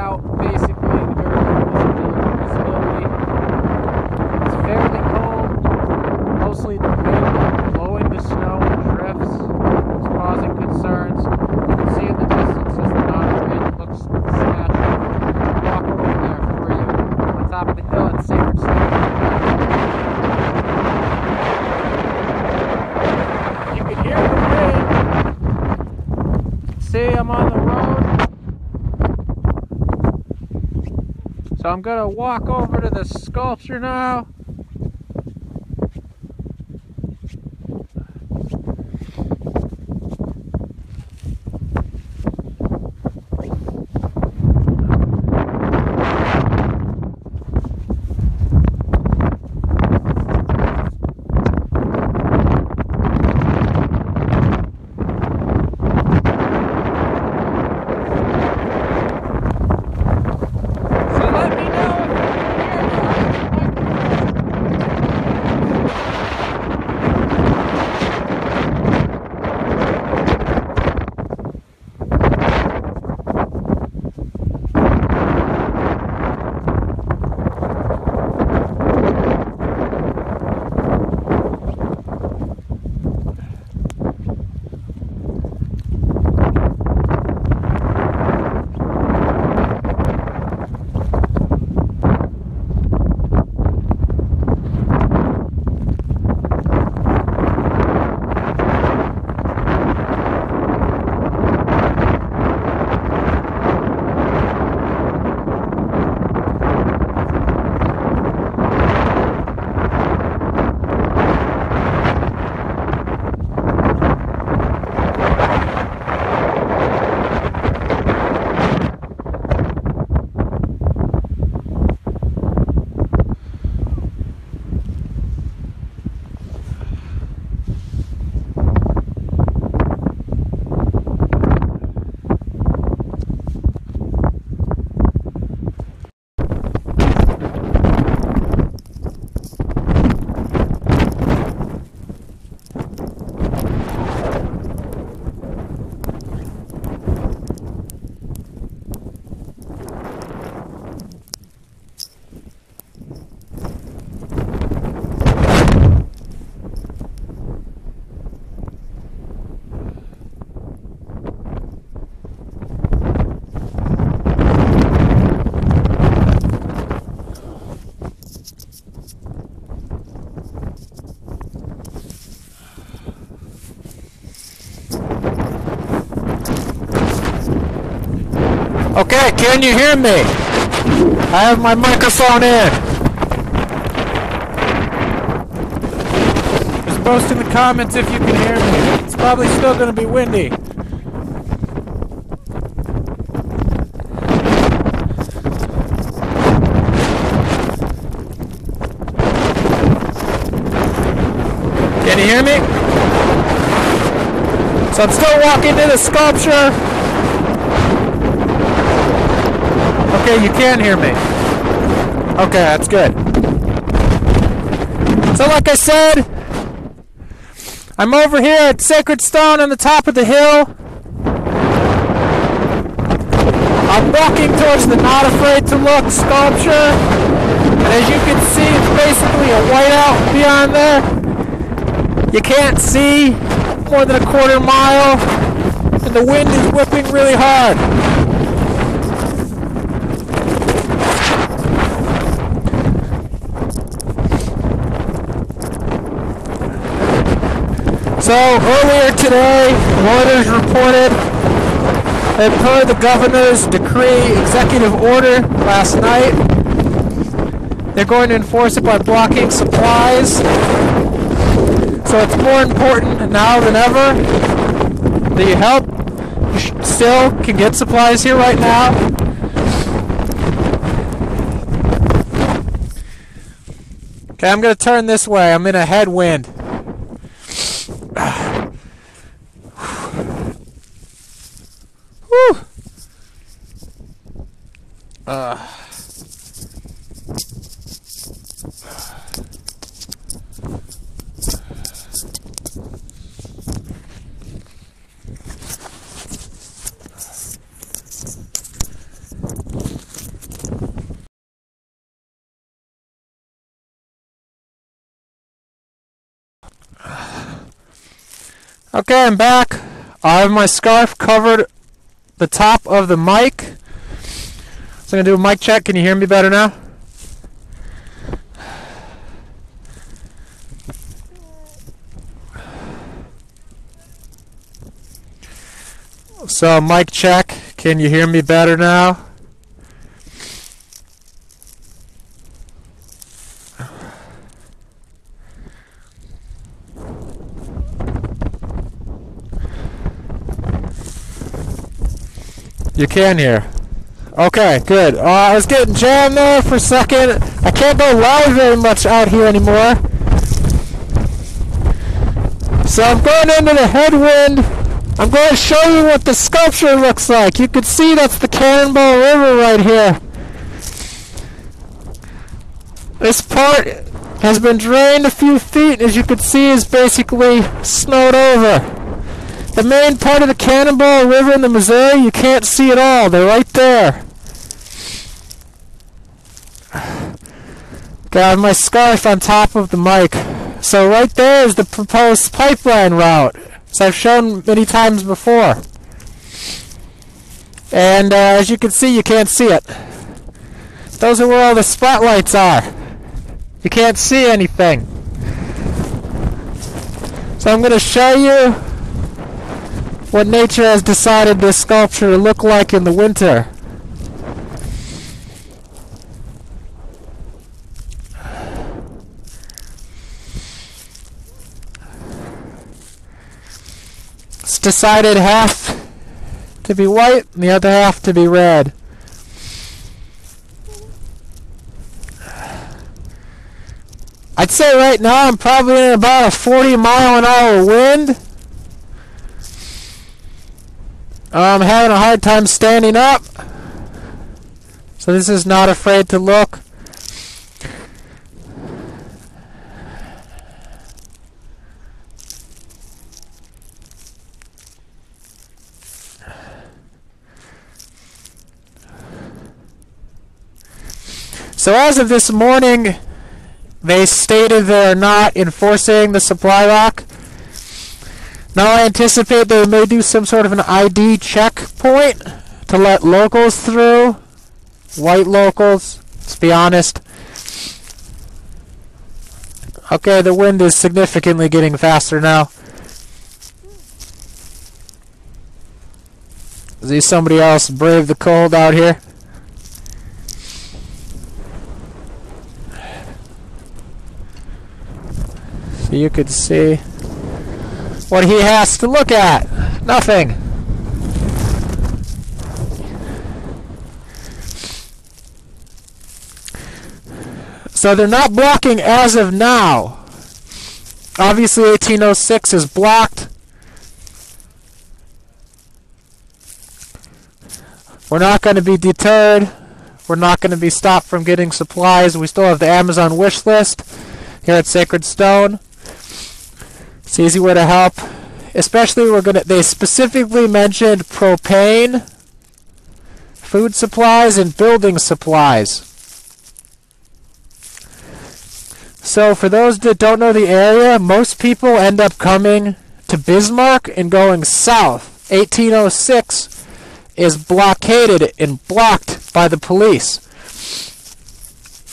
whiteout, basically, the very little visibility. It's fairly cold. Mostly the wind blowing the snow and drifts is causing concerns. You can see in the distance as the non-rain looks sketchy. Walk over there for you on the top of the hill at Sacred Stone. You can hear the wind. See, I'm on the road. So I'm gonna walk over to the sculpture now. Okay, can you hear me? I have my microphone in. Just post in the comments if you can hear me. It's probably still going to be windy. Can you hear me? So I'm still walking to the sculpture. Okay, you can hear me. Okay, that's good. So like I said, I'm over here at Sacred Stone on the top of the hill. I'm walking towards the Not Afraid to Look sculpture. And as you can see, it's basically a whiteout beyond there. You can't see more than a quarter mile. And the wind is whipping really hard. So earlier today, Reuters reported that per the governor's decree, executive order last night, they're going to enforce it by blocking supplies. So it's more important now than ever that you help. You still can get supplies here right now. Okay, I'm going to turn this way. I'm in a headwind. Whew. Okay, I'm back. I have my scarf covered the top of the mic. So I'm going to do a mic check. Can you hear me better now? So mic check. Can you hear me better now? You can hear. Okay, good. I was getting jammed there for a second. I can't go live very much out here anymore. So I'm going into the headwind. I'm going to show you what the sculpture looks like. You can see that's the Cannonball River right here. This part has been drained a few feet, as you can see, is basically snowed over. The main part of the Cannonball River in the Missouri, you can't see at all. They're right there. Got my scarf on top of the mic. So right there is the proposed pipeline route, as I've shown many times before. And as you can see, you can't see it. Those are where all the spotlights are. You can't see anything. So I'm going to show you what nature has decided this sculpture to look like in the winter. It's decided half to be white and the other half to be red. I'd say right now I'm probably in about a 40-mile-an-hour wind. I'm having a hard time standing up, so this is not afraid to look. So as of this morning, they stated they're not enforcing the supply lock. Now I anticipate they may do some sort of an ID checkpoint to let locals through. White locals, let's be honest. Okay, the wind is significantly getting faster now. See somebody else brave the cold out here. So you could see what he has to look at. Nothing. So they're not blocking as of now. Obviously 1806 is blocked. We're not going to be deterred. We're not going to be stopped from getting supplies. We still have the Amazon wish list here at Sacred Stone. It's an easy way to help. Especially they specifically mentioned propane, food supplies, and building supplies. So for those that don't know the area, most people end up coming to Bismarck and going south. 1806 is blockaded and blocked by the police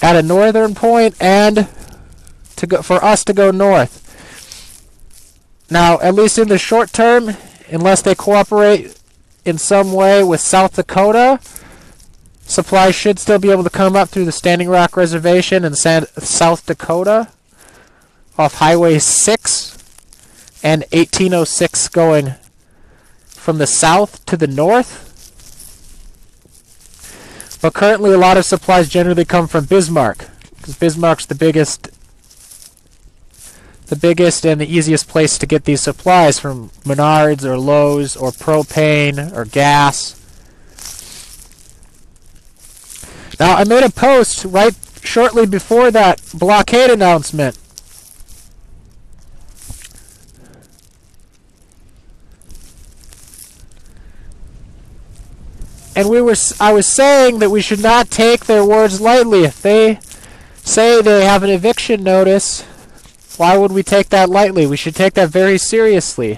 at a northern point and for us to go north. Now, at least in the short term, unless they cooperate in some way with South Dakota, supplies should still be able to come up through the Standing Rock Reservation in South Dakota off Highway 6 and 1806 going from the south to the north. But currently a lot of supplies generally come from Bismarck, because Bismarck's the biggest and the easiest place to get these supplies, from Menards or Lowe's or propane or gas. Now, I made a post right shortly before that blockade announcement. And I was saying that we should not take their words lightly. If they say they have an eviction notice, why would we take that lightly? We should take that very seriously.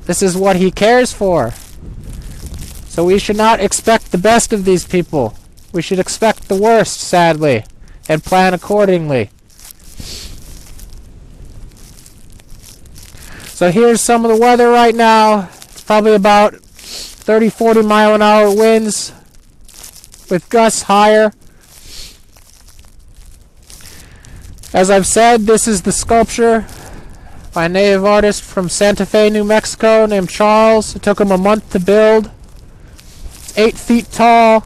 This is what he cares for. So we should not expect the best of these people. We should expect the worst, sadly, and plan accordingly. So here's some of the weather right now. It's probably about 30-40 mile an hour winds with gusts higher. As I've said, this is the sculpture by a native artist from Santa Fe, New Mexico, named Charles. It took him a month to build. It's 8 feet tall,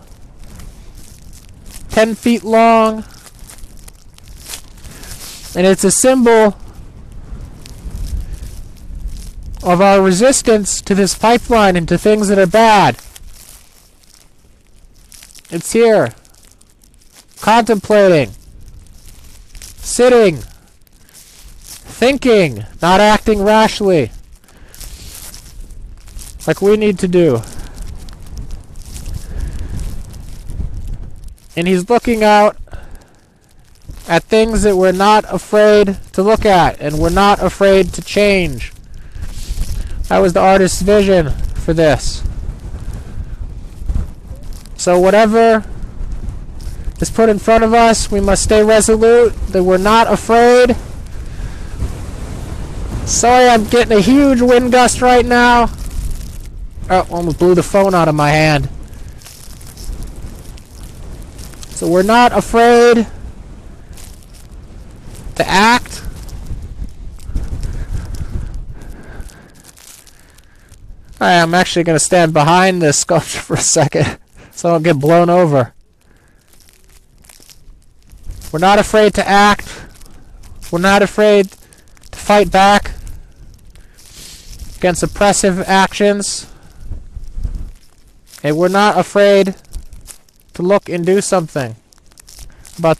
10 feet long, and it's a symbol of our resistance to this pipeline and to things that are bad. It's here, contemplating, sitting, thinking, not acting rashly, like we need to do. And he's looking out at things that we're not afraid to look at, and we're not afraid to change. That was the artist's vision for this. So whatever is put in front of us, we must stay resolute, that we're not afraid. Sorry, I'm getting a huge wind gust right now. Oh, almost blew the phone out of my hand. So we're not afraid to act. I'm actually going to stand behind this sculpture for a second so I don't get blown over. We're not afraid to act. We're not afraid to fight back against oppressive actions. And we're not afraid to look and do something about